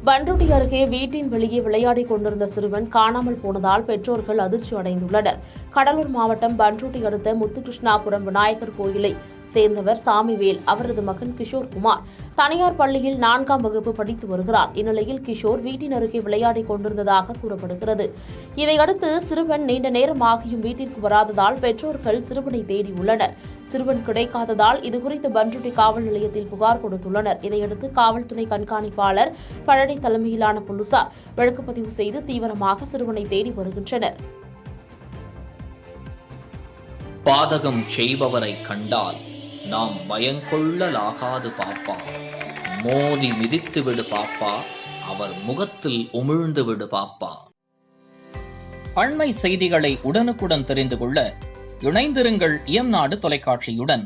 பண்ருட்டி அருகே வீட்டின் வெளியே விளையாடிக் கொண்டிருந்த சிறுவன் காணாமல் போனதால் பெற்றோர்கள் அதிர்ச்சி அடைந்துள்ளனர். கடலூர் மாவட்டம் பண்ருட்டி அடுத்த முத்துகிருஷ்ணாபுரம் விநாயகர் கோயிலை சேர்ந்தவர் சாமிவேல். அவரது மகன் கிஷோர்குமார் தனியார் பள்ளியில் 4ஆம் வகுப்பு படித்து வருகிறார். இந்நிலையில் கிஷோர் வீட்டின் அருகே விளையாடிக் கொண்டிருந்ததாக கூறப்படுகிறது. இதையடுத்து சிறுவன் நீண்ட நேரம் ஆகியும் வீட்டிற்கு வராததால் பெற்றோர்கள் சிறுவனை தேடியுள்ளனர். சிறுவன் கிடைக்காததால் இதுகுறித்து பண்ருட்டி காவல் நிலையத்தில் புகார் கொடுத்துள்ளனர். இதையடுத்து காவல்துறை கண்காணிப்பாளர் பழனி தலைமையிலான போலீசார் வழக்கு பதிவு செய்து தீவிரமாக சிறுவனை தேடி வருகின்றனர். பாதகம் செய்பவரை கண்டால் நாம் பயங்கொள்ளலாகாது பாப்பா. மோதி மிதித்து விடு பாப்பா, அவர் முகத்தில் உமிழ்ந்து விடு பாப்பா. அண்மை செய்திகளை உடனுக்குடன் தெரிந்து கொள்ள இணைந்திருங்கள் இயம்நாடு தொலைக்காட்சியுடன்.